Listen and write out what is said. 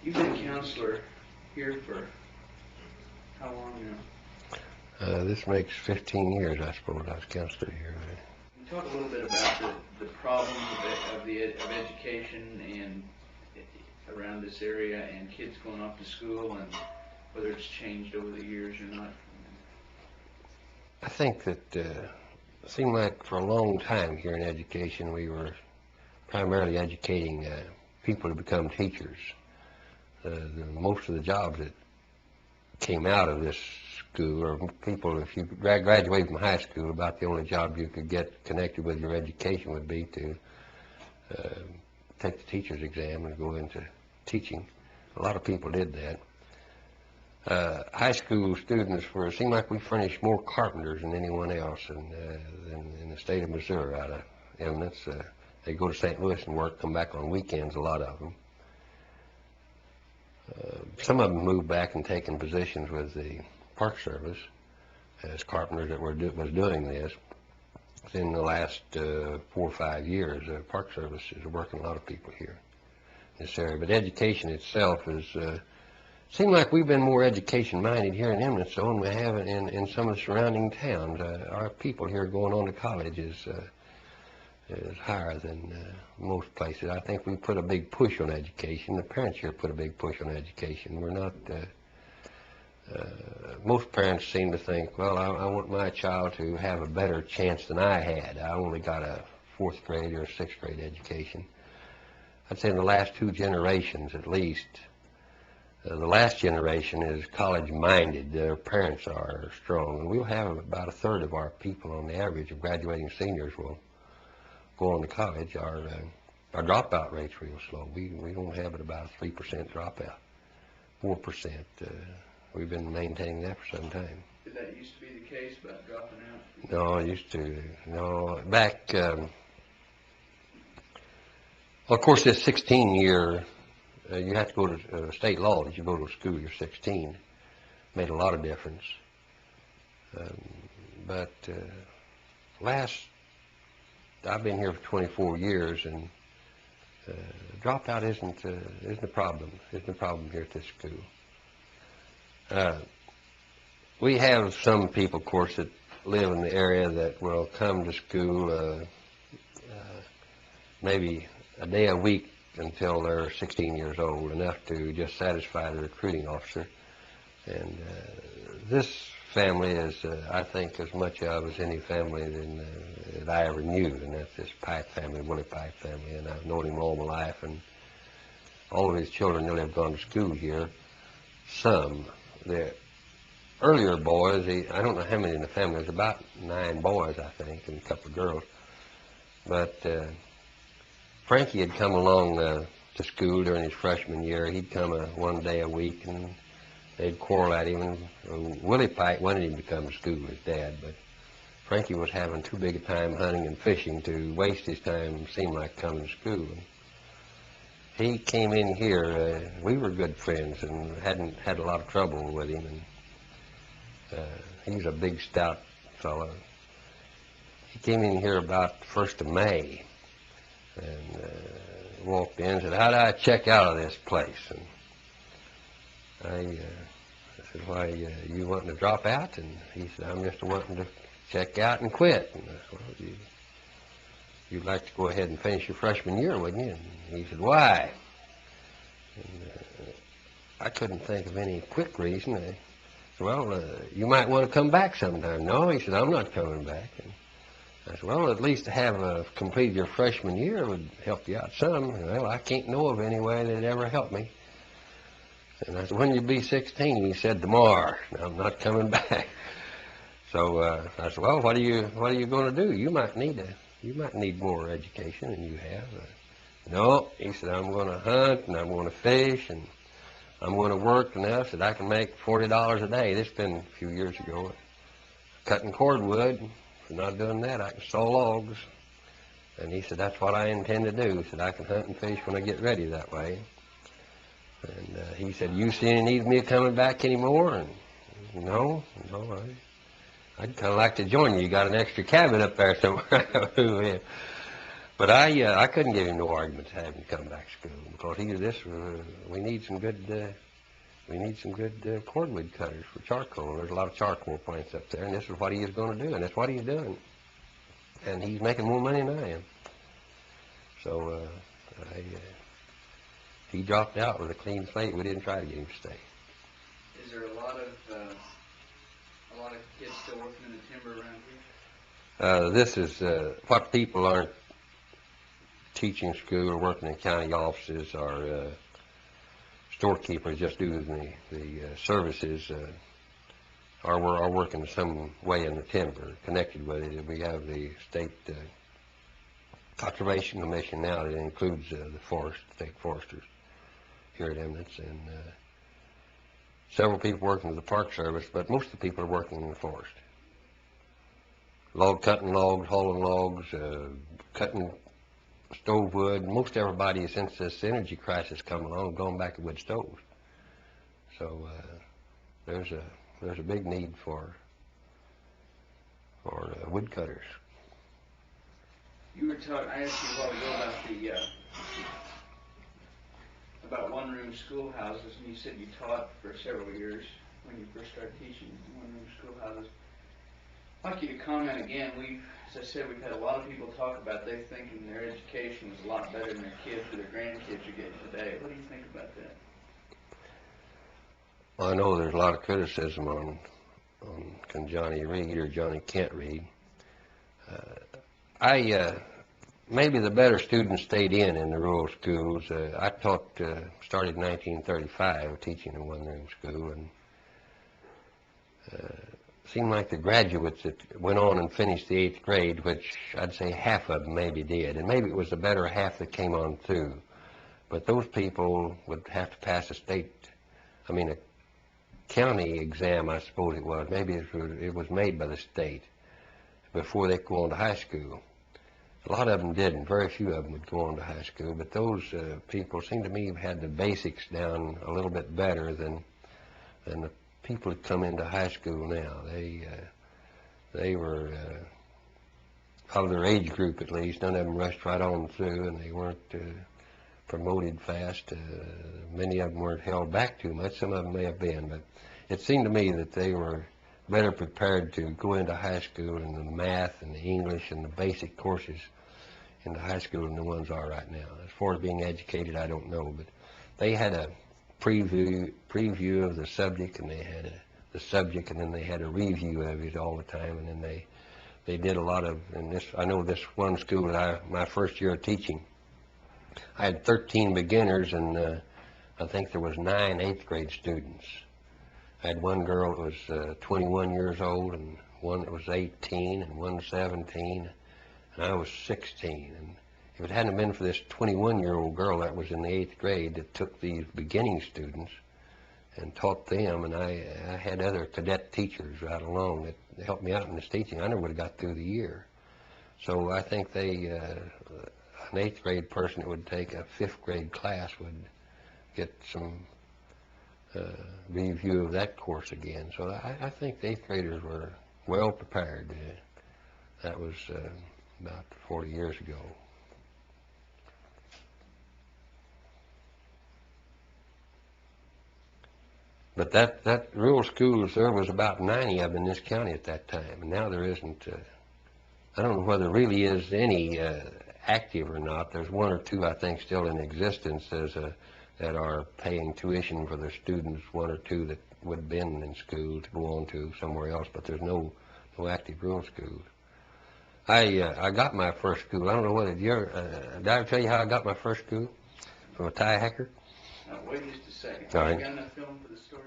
You've been a counselor here for how long now? This makes 15 years, I suppose, I was counselor here. Can you talk a little bit about the problems of education and around this area and kids going off to school and whether it's changed over the years or not? I think that it seemed like for a long time here in education we were primarily educating people to become teachers. Most of the jobs that came out of this school, or people, if you graduated from high school, about the only job you could get connected with your education would be to take the teacher's exam and go into teaching. A lot of people did that. High school students it seemed like we furnished more carpenters than anyone else than in the state of Missouri out of Eminence. They go to St. Louis and work, come back on weekends, a lot of them. Some of them moved back and taken positions with the Park Service as carpenters that was doing this. In the last 4 or 5 years, the Park Service is working a lot of people here in this area. But education itself is seems like we've been more education-minded here in Eminence than we have in some of the surrounding towns. Our people here going on to college is higher than most places. I think we put a big push on education. The parents here put a big push on education. We're not, most parents seem to think, well, I want my child to have a better chance than I had. I only got a 4th grade or a 6th grade education. I'd say in the last 2 generations at least, the last generation is college-minded. Their parents are strong. And we'll have about 1/3 of our people on the average of graduating seniors will go on to college. Our dropout rate's real slow. We don't have it about a 3% dropout, 4%. We've been maintaining that for some time. Did that used to be the case about dropping out? No, it used to. No, back. Well, of course, this 16-year. You have to go to state law that you go to school. You're 16. Made a lot of difference. But I've been here for 24 years, and dropout isn't a problem. Isn't a problem here at this school. We have some people, of course, that live in the area that will come to school maybe a day a week until they're 16 years old, enough to just satisfy the recruiting officer. And this family is, I think, as much of as any family that I ever knew, and that's this Pipe family, Willie Pipe family, and I've known him all my life, and all of his children really have gone to school here. Some. The earlier boys, I don't know how many in the family, there's about 9 boys, I think, and a couple of girls, but Frankie had come along to school during his freshman year. He'd come 1 day a week, and they'd quarrel at him. And Willie Pike wanted him to come to school, his dad, but Frankie was having too big a time hunting and fishing to waste his time, seemed like coming to school. And he came in here. We were good friends and hadn't had a lot of trouble with him. And he's a big, stout fellow. He came in here about the 1st of May. And walked in and said, how do I check out of this place? And I said, why, you wanting to drop out? And he said, I'm just wanting to check out and quit. And I said, well, you'd like to go ahead and finish your freshman year, wouldn't you? And he said, why? And I couldn't think of any quick reason. I said, well, you might want to come back sometime. No, he said, I'm not coming back. And I said, well, at least to have completed your freshman year would help you out some. Well, I can't know of any way that'd ever help me. And I said, when you be 16? He said, tomorrow. I'm not coming back. So I said, well, what are you going to do? You might need more education than you have. No, he said, I'm going to hunt and I'm going to fish and I'm going to work enough that I can make $40 a day. This has been a few years ago. Cutting cordwood. If I'm not doing that, I can saw logs. And he said, that's what I intend to do. He said, I can hunt and fish when I get ready that way. And he said, you see any need of me coming back anymore? And no, I'd kind of like to join you. You got an extra cabin up there somewhere. But I couldn't give him no argument to have him come back to school because we need some good cordwood cutters for charcoal. There's a lot of charcoal plants up there, and this is what he is going to do, and that's what he's doing. And he's making more money than I am. So he dropped out with a clean slate. We didn't try to get him to stay. Is there a lot of kids still working in the timber around here? This is what people aren't teaching school or working in county offices or storekeepers just do the services are working some way in the timber connected with it. We have the state conservation commission now that includes the state foresters here at Eminence, and several people working with the Park Service, but most of the people are working in the forest. Cutting logs, hauling logs, cutting stove wood. Most everybody, since this energy crisis come along, gone back to wood stoves. So there's a big need for wood cutters. You were talking. I asked you a while ago about one-room schoolhouses, and you said you taught for several years when you first started teaching one-room schoolhouses. I'd like you to comment again. As I said, we've had a lot of people talk about they thinking their education was a lot better than their kids or their grandkids are getting today. What do you think about that? Well, I know there's a lot of criticism on can Johnny read or Johnny can't read. Maybe the better students stayed in the rural schools. I started in 1935 teaching in one-room school, and seemed like the graduates that went on and finished the 8th grade, which I'd say half of them maybe did, and maybe it was the better half that came on through. But those people would have to pass a county exam, I suppose it was. Maybe it was made by the state before they go on to high school. A lot of them didn't. Very few of them would go on to high school, but those people seem to me have had the basics down a little bit better than the people that come into high school now. They were, of their age group at least, none of them rushed right on through, and they weren't promoted fast. Many of them weren't held back too much. Some of them may have been, but it seemed to me that they were better prepared to go into high school in the math and the English and the basic courses in the high school than the ones are right now. As far as being educated, I don't know, but they had a preview of the subject, and they had the subject, and then they had a review of it all the time, and then they did a lot of, and this, I know this one school that my first year of teaching, I had 13 beginners, and I think there was 9 8th grade students. I had one girl that was 21 years old, and one that was 18, and one 17, and I was 16. And if it hadn't been for this 21-year-old girl that was in the 8th grade that took these beginning students and taught them, and I had other cadet teachers right along that helped me out in this teaching, I never would have got through the year. So I think an 8th grade person that would take a 5th grade class would get some review of that course again. So I think the 8th graders were well prepared. That was about 40 years ago. But that rural schools, there was about 90 of them in this county at that time, and now there isn't. I don't know whether there really is any active or not. There's 1 or 2, I think, still in existence that are paying tuition for their students, 1 or 2 that would have been in school to go on to somewhere else, but there's no active rural schools. I got my first school. I don't know whether did I ever tell you how I got my first school? From a tie hacker? Now, wait just a second. All right. You got enough film for the story?